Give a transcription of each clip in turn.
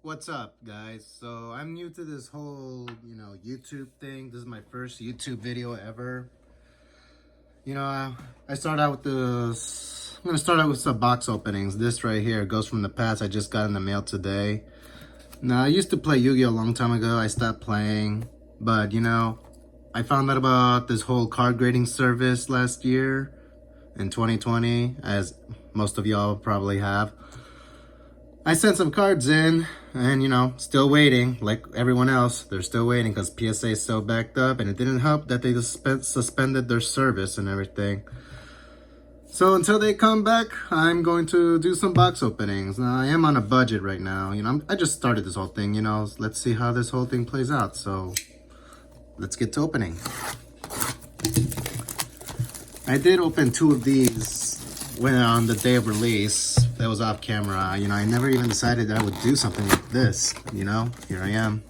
What's up, guys? So I'm new to this whole, YouTube thing. This is my first YouTube video ever. I start out with this. I'm gonna start out with some box openings. This right here, Ghost from the Past. I just got in the mail today. Now I used to play Yu-Gi-Oh a long time ago. I stopped playing, but I found out about this whole card grading service last year in 2020, as most of y'all probably have. I sent some cards in, and still waiting, like everyone else. They're still waiting because PSA is so backed up, and it didn't help that they suspended their service and everything. So until they come back, I'm going to do some box openings. Now, I am on a budget right now. I just started this whole thing, let's see how this whole thing plays out. So let's get to opening. I did open 2 of these when on the day of release. That was off camera. I never even decided that I would do something like this. Here I am.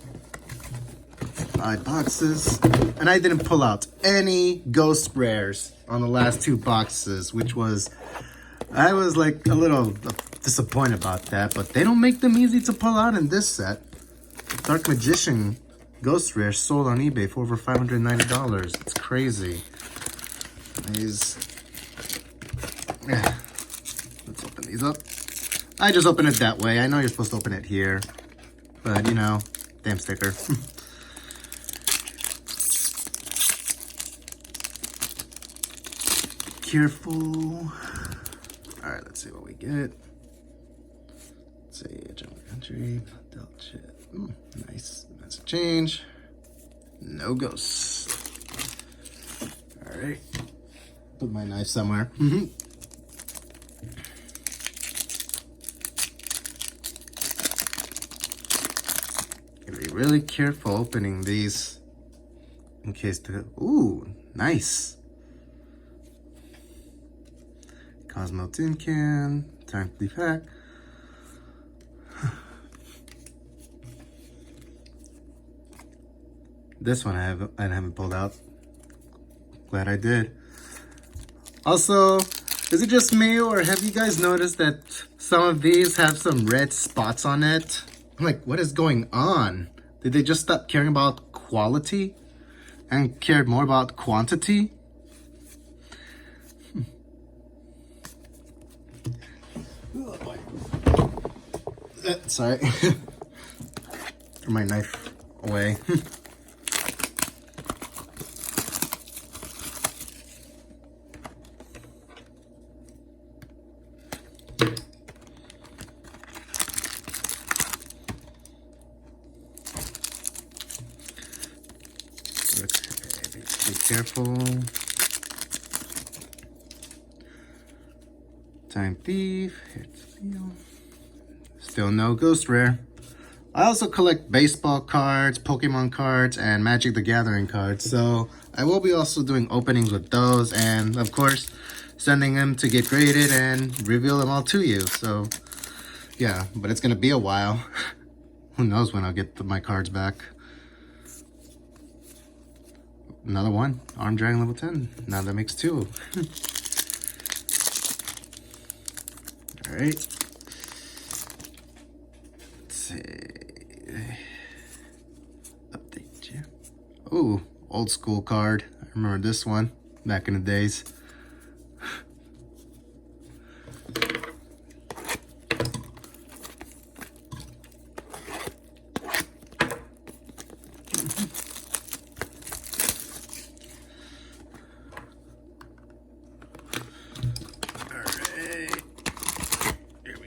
5 boxes. And I didn't pull out any ghost rares on the last 2 boxes, I was like a little disappointed about that, but they don't make them easy to pull out in this set. Dark Magician ghost rare sold on eBay for over $590. It's crazy. Let's open these up. I just open it that way. I know you're supposed to open it here, but damn sticker. Careful. All right, let's see what we get. Let's see, General Country, dealt shit. Nice. That's a change. No ghosts. All right. Put my knife somewhere. Gotta be really careful opening these in case ooh, nice. Cosmo Tin Can, Time to Pack. This one I haven't pulled out. Glad I did. Also, is it just me, or have you guys noticed that some of these have some red spots on it? I'm like, what is going on? Did they just stop caring about quality and cared more about quantity? Oh boy. Sorry. Throw my knife away. Be careful. Time Thief. Still no ghost rare. I also collect baseball cards, Pokemon cards, and Magic the Gathering cards. So I will be also doing openings with those, and of course, sending them to get graded and reveal them all to you. So yeah, but it's gonna be a while. Who knows when I'll get my cards back. Another one, Arm Dragon level 10. Now that makes 2. All right. Let's see. Update you. Oh, old school card. I remember this one back in the days.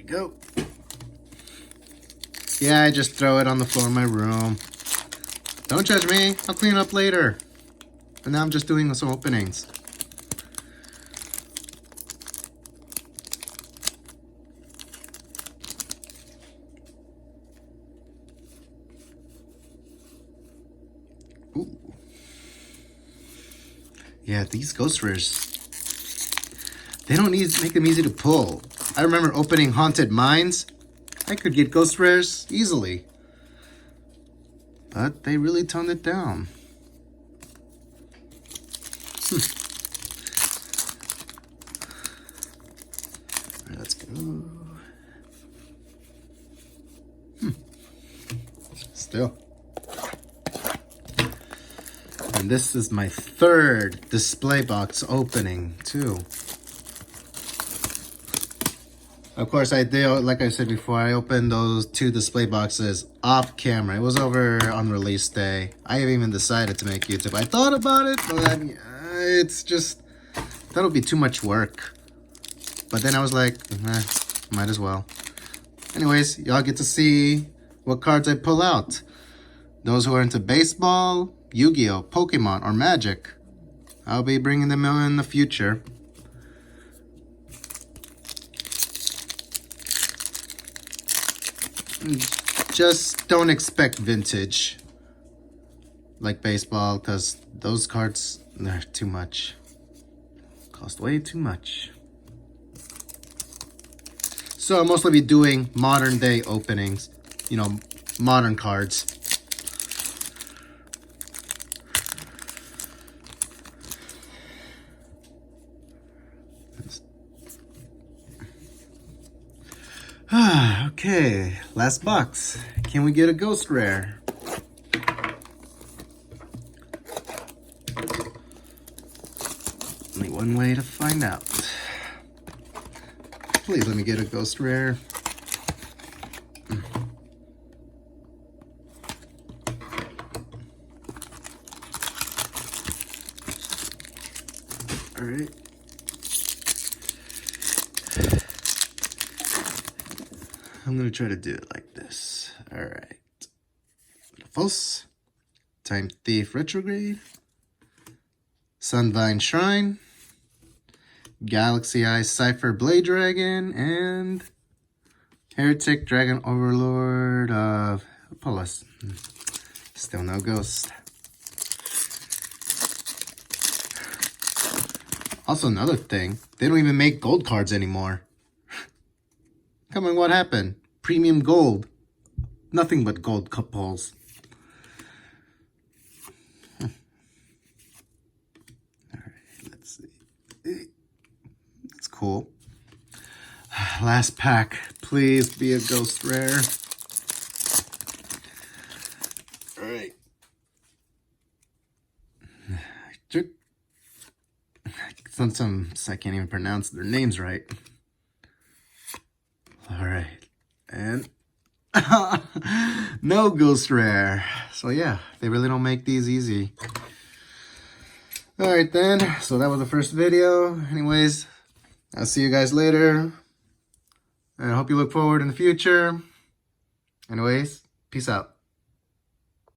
Go. Yeah, I just throw it on the floor in my room. Don't judge me. I'll clean it up later. But now I'm just doing some openings. Ooh. Yeah, these ghost rares, they don't make them easy to pull. I remember opening Haunted Mines. I could get ghost rares easily. But they really toned it down. All right, let's go. still. And this is my third display box opening too. Of course, I did, like I said before, I opened those 2 display boxes off camera. It was over on release day. I haven't even decided to make YouTube. I thought about it, but it's just, that'll be too much work. But then I was like, might as well. Anyways, y'all get to see what cards I pull out. Those who are into baseball, Yu-Gi-Oh, Pokemon, or Magic, I'll be bringing them in the future. Just don't expect vintage like baseball, because those cards, they're too much. Cost way too much. So I'll mostly be doing modern day openings, you know, modern cards. Okay, last box. Can we get a ghost rare? Only one way to find out. Please let me get a ghost rare. All right. I'm gonna try to do it like this. All right. False. Time Thief Retrograde. Sunvine Shrine. Galaxy Eye Cypher Blade Dragon. And Heretic Dragon Overlord of Apollos. Still no ghost. Also, another thing, they don't even make gold cards anymore. Come on, what happened? Premium gold. Nothing but gold cup pulls. Alright, let's see. It's cool. Last pack. Please be a ghost rare. Alright. Sometimes I can't even pronounce their names right. Alright. And no ghost rare. So yeah, they really don't make these easy. Alright then, so that was the first video. Anyways, I'll see you guys later. And I hope you look forward in the future. Anyways, peace out.